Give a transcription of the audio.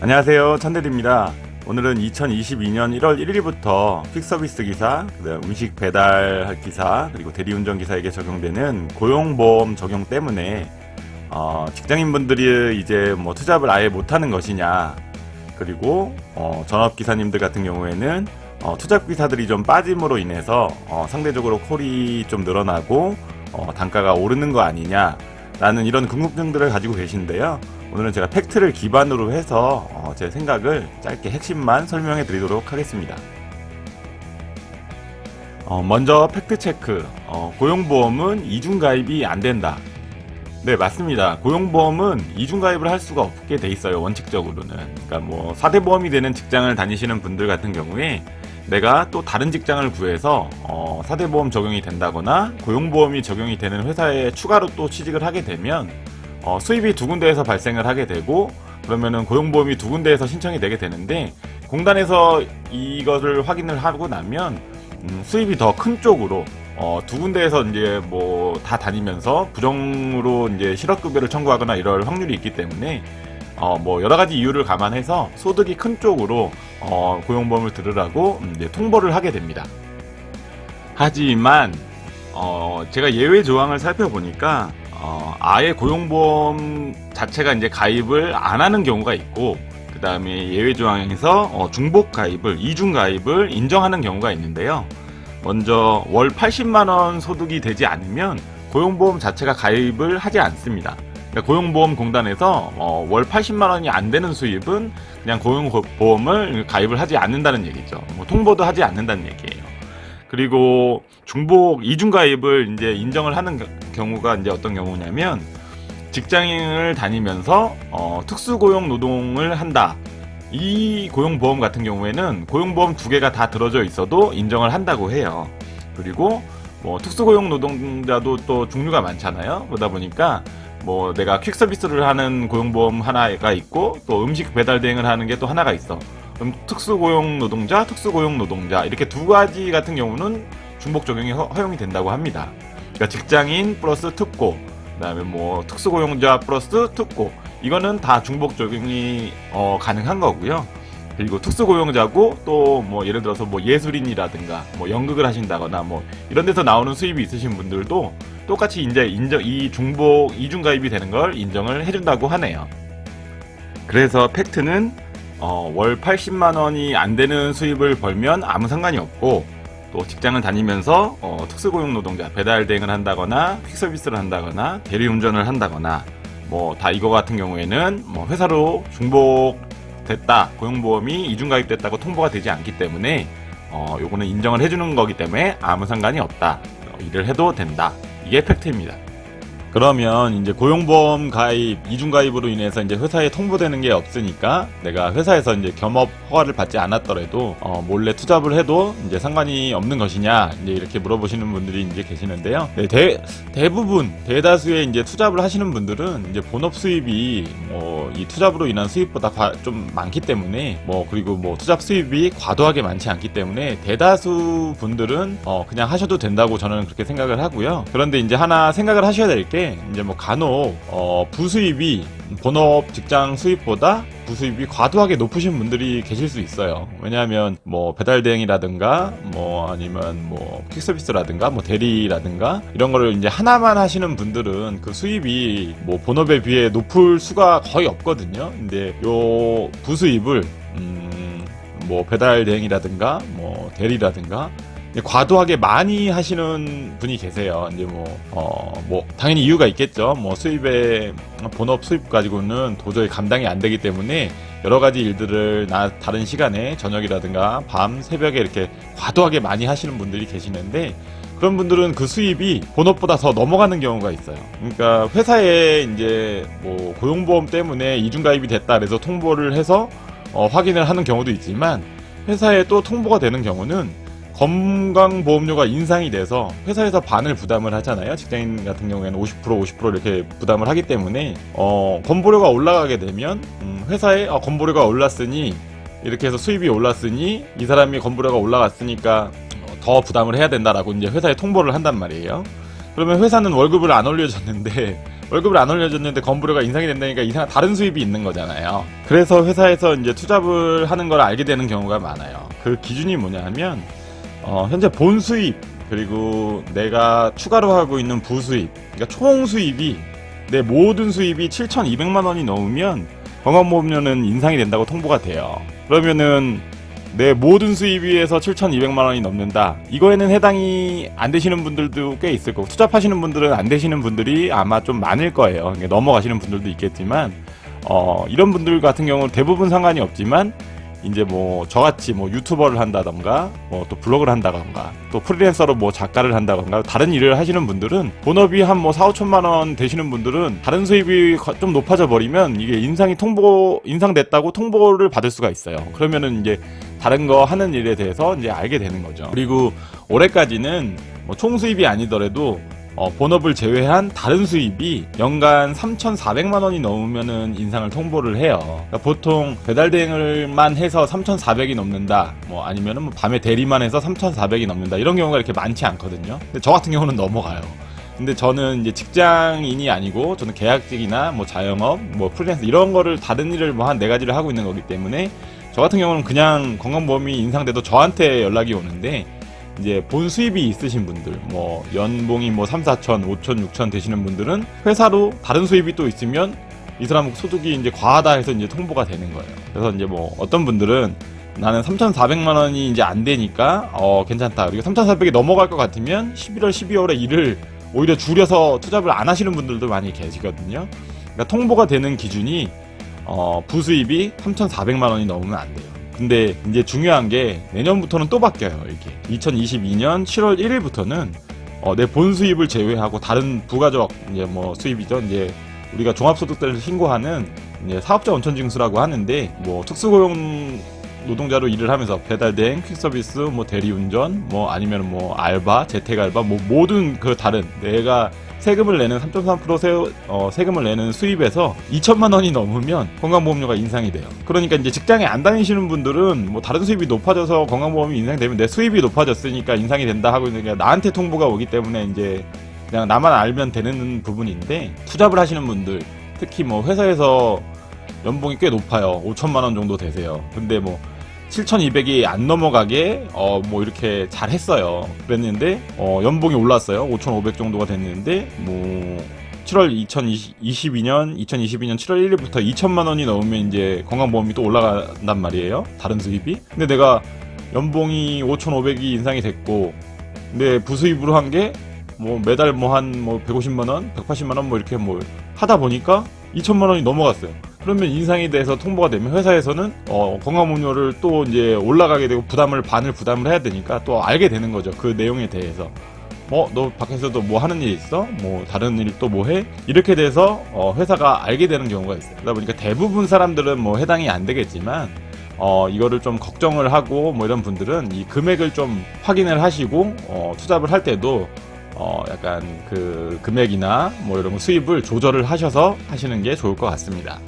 안녕하세요, 천대리입니다. 오늘은 2022년 1월 1일부터 퀵서비스 기사, 음식 배달 기사, 그리고 대리운전 기사에게 적용되는 고용보험 적용 때문에 직장인분들이 이제 뭐 투잡을 아예 못하는 것이냐, 그리고 전업기사님들 같은 경우에는 투잡 기사들이 좀 빠짐으로 인해서 상대적으로 콜이 좀 늘어나고 단가가 오르는 거 아니냐 라는 이런 궁금증들을 가지고 계신데요. 오늘은 제가 팩트를 기반으로 해서 제 생각을 짧게 핵심만 설명해 드리도록 하겠습니다. 먼저 팩트체크. 고용보험은 이중가입이 안 된다. 네, 맞습니다. 고용보험은 이중가입을 할 수가 없게 돼 있어요, 원칙적으로는. 그러니까 뭐 4대 보험이 되는 직장을 다니시는 분들 같은 경우에 내가 또 다른 직장을 구해서 4대 보험 적용이 된다거나 고용보험이 적용이 되는 회사에 추가로 또 취직을 하게 되면 수입이 두 군데에서 발생을 하게 되고, 그러면은 고용보험이 두 군데에서 신청이 되게 되는데, 공단에서 이것을 확인을 하고 나면 수입이 더 큰 쪽으로 두 군데에서 이제 뭐 다 다니면서 부정으로 이제 실업급여를 청구하거나 이럴 확률이 있기 때문에 뭐 여러 가지 이유를 감안해서 소득이 큰 쪽으로 고용보험을 들으라고 이제 통보를 하게 됩니다. 하지만 제가 예외 조항을 살펴보니까 아예 고용보험 자체가 이제 가입을 안 하는 경우가 있고, 그 다음에 예외 조항에서 중복 가입을, 이중 가입을 인정하는 경우가 있는데요. 먼저 월 80만원 소득이 되지 않으면 고용보험 자체가 가입을 하지 않습니다. 그러니까 고용보험공단에서 월 80만원이 안 되는 수입은 그냥 고용보험을 가입을 하지 않는다는 얘기죠. 뭐 통보도 하지 않는다는 얘기예요. 그리고 중복 이중가입을 이제 인정을 하는 경우가 이제 어떤 경우냐면, 직장인을 다니면서 특수고용 노동을 한다. 이 고용보험 같은 경우에는 고용보험 두 개가 다 들어져 있어도 인정을 한다고 해요. 그리고 뭐 특수고용 노동자도 또 종류가 많잖아요. 그러다 보니까 뭐 내가 퀵서비스를 하는 고용보험 하나가 있고, 또 음식 배달 대행을 하는 게 또 하나가 있어. 그럼 특수고용 노동자 이렇게 두 가지 같은 경우는 중복 적용이 허용이 된다고 합니다. 그러니까 직장인 플러스 특고, 그다음에 뭐 특수고용자 플러스 특고, 이거는 다 중복 적용이 가능한 거고요. 그리고 특수고용자고 또 뭐 예를 들어서 뭐 예술인이라든가 뭐 연극을 하신다거나 뭐 이런 데서 나오는 수입이 있으신 분들도 똑같이 이제 이 중복 이중가입이 되는 걸 인정을 해준다고 하네요. 그래서 팩트는 월 80만 원이 안 되는 수입을 벌면 아무 상관이 없고, 또 직장을 다니면서 특수고용 노동자, 배달 대행을 한다거나 퀵서비스를 한다거나 대리운전을 한다거나 뭐 다 이거 같은 경우에는 뭐 회사로 중복됐다, 고용보험이 이중가입됐다고 통보가 되지 않기 때문에 요거는 인정을 해주는 거기 때문에 아무 상관이 없다. 일을 해도 된다. 이게 팩트입니다. 그러면 이제 고용보험 가입, 이중가입으로 인해서 이제 회사에 통보되는 게 없으니까 내가 회사에서 이제 겸업 허가를 받지 않았더라도 몰래 투잡을 해도 이제 상관이 없는 것이냐, 이제 이렇게 물어보시는 분들이 이제 계시는데요. 네, 대부분 대다수의 이제 투잡을 하시는 분들은 이제 본업 수입이 뭐 이 투잡으로 인한 수입보다 좀 많기 때문에, 뭐 그리고 뭐 투잡 수입이 과도하게 많지 않기 때문에 대다수 분들은 그냥 하셔도 된다고 저는 그렇게 생각을 하고요. 그런데 이제 하나 생각을 하셔야 될 게, 이제 뭐 간혹 부수입이 본업 직장 수입보다 부수입이 과도하게 높으신 분들이 계실 수 있어요. 왜냐하면 뭐 배달 대행이라든가 뭐 아니면 뭐 퀵서비스라든가 뭐 대리라든가 이런 거를 이제 하나만 하시는 분들은 그 수입이 뭐 본업에 비해 높을 수가 거의 없거든요. 근데 요 부수입을 뭐 배달 대행이라든가 뭐 대리라든가 과도하게 많이 하시는 분이 계세요. 이제 뭐 당연히 이유가 있겠죠. 뭐 수입의 본업 수입 가지고는 도저히 감당이 안 되기 때문에 여러 가지 일들을 다른 시간에 저녁이라든가 밤 새벽에 이렇게 과도하게 많이 하시는 분들이 계시는데, 그런 분들은 그 수입이 본업보다 더 넘어가는 경우가 있어요. 그러니까 회사에 이제 뭐 고용보험 때문에 이중가입이 됐다 그래서 통보를 해서 확인을 하는 경우도 있지만, 회사에 또 통보가 되는 경우는 건강보험료가 인상이 돼서 회사에서 반을 부담을 하잖아요. 직장인 같은 경우에는 50% 이렇게 부담을 하기 때문에 건보료가 올라가게 되면 회사에 건보료가 올랐으니, 이렇게 해서 수입이 올랐으니 이 사람이 건보료가 올라갔으니까 더 부담을 해야 된다라고 이제 회사에 통보를 한단 말이에요. 그러면 회사는 월급을 안 올려줬는데 월급을 안 올려줬는데 건보료가 인상이 된다니까 이상한 다른 수입이 있는 거잖아요. 그래서 회사에서 이제 투잡을 하는 걸 알게 되는 경우가 많아요. 그 기준이 뭐냐 하면 현재 본 수입 그리고 내가 추가로 하고 있는 부수입, 그러니까 총 수입이 내 모든 수입이 7,200만 원이 넘으면 건강보험료는 인상이 된다고 통보가 돼요. 그러면은 내 모든 수입에서 7,200만 원이 넘는다. 이거에는 해당이 안 되시는 분들도 꽤 있을 거고, 투잡하시는 분들은 안 되시는 분들이 아마 좀 많을 거예요. 넘어가시는 분들도 있겠지만, 이런 분들 같은 경우는 대부분 상관이 없지만, 이제 뭐 저같이 뭐 유튜버를 한다던가, 뭐 또 블로그를 한다던가, 또 프리랜서로 뭐 작가를 한다던가, 다른 일을 하시는 분들은 본업이 한 뭐 4, 5천만 원 되시는 분들은 다른 수입이 좀 높아져 버리면 이게 인상됐다고 통보를 받을 수가 있어요. 그러면은 이제 다른 거 하는 일에 대해서 이제 알게 되는 거죠. 그리고 올해까지는 뭐 총 수입이 아니더라도 본업을 제외한 다른 수입이 연간 3,400만 원이 넘으면은 인상을 통보를 해요. 그러니까 보통 배달 대행을만 해서 3,400이 넘는다, 뭐 아니면은 뭐 밤에 대리만 해서 3,400이 넘는다, 이런 경우가 이렇게 많지 않거든요. 근데 저 같은 경우는 넘어가요. 근데 저는 이제 직장인이 아니고 저는 계약직이나 뭐 자영업, 뭐 프리랜서 이런 거를 다른 일을 뭐 한 4가지를 하고 있는 거기 때문에 저 같은 경우는 그냥 건강보험이 인상돼도 저한테 연락이 오는데, 이제 본 수입이 있으신 분들, 뭐 연봉이 뭐 3, 4천, 5천, 6천 되시는 분들은 회사로 다른 수입이 또 있으면 이 사람 소득이 이제 과하다 해서 이제 통보가 되는 거예요. 그래서 이제 뭐 어떤 분들은 나는 3,400만 원이 이제 안 되니까 괜찮다, 그리고 3,400이 넘어갈 것 같으면 11월, 12월에 일을 오히려 줄여서 투잡을 안 하시는 분들도 많이 계시거든요. 그러니까 통보가 되는 기준이 부수입이 3,400만 원이 넘으면 안 돼요. 근데 이제 중요한 게 내년부터는 또 바뀌어요. 이게 2022년 7월 1일부터는 내 본 수입을 제외하고 다른 부가적 이제 뭐 수입이죠. 이제 우리가 종합소득세를 신고하는 이제 사업자 원천징수라고 하는데, 뭐 특수고용 노동자로 일을 하면서 배달대행, 퀵서비스, 뭐 대리운전, 뭐 아니면 뭐 알바, 재택알바, 뭐 모든 그 다른 내가 세금을 내는 3.3% 세금을 내는 수입에서 2천만 원이 넘으면 건강보험료가 인상이 돼요. 그러니까 이제 직장에 안 다니시는 분들은 뭐 다른 수입이 높아져서 건강보험이 인상되면 내 수입이 높아졌으니까 인상이 된다 하고 있는 게 나한테 통보가 오기 때문에 이제 그냥 나만 알면 되는 부분인데, 투잡을 하시는 분들, 특히 뭐 회사에서 연봉이 꽤 높아요. 5천만 원 정도 되세요. 근데 뭐 7,200이 안 넘어가게 뭐 이렇게 잘 했어요. 그랬는데 연봉이 올랐어요. 5,500 정도가 됐는데, 뭐 2022년 7월 1일부터 2천만 원이 넘으면 이제 건강보험이 또 올라간단 말이에요. 다른 수입이. 근데 내가 연봉이 5,500이 인상이 됐고, 근데 부수입으로 한 게 뭐 매달 뭐 한 뭐 150만 원, 180만 원 뭐 이렇게 뭐 하다 보니까 2천만 원이 넘어갔어요. 그러면 인상에 대해서 통보가 되면 회사에서는 건강보험료를 또 이제 올라가게 되고 반을 부담을 해야 되니까 또 알게 되는 거죠. 그 내용에 대해서. 너 밖에서도 뭐 하는 일 있어? 뭐 다른 일 또 뭐 해? 이렇게 돼서 회사가 알게 되는 경우가 있어요. 그러다 보니까 대부분 사람들은 뭐 해당이 안 되겠지만 이거를 좀 걱정을 하고 뭐 이런 분들은 이 금액을 좀 확인을 하시고 투잡을 할 때도 약간 그 금액이나 뭐 이런 수입을 조절을 하셔서 하시는 게 좋을 것 같습니다.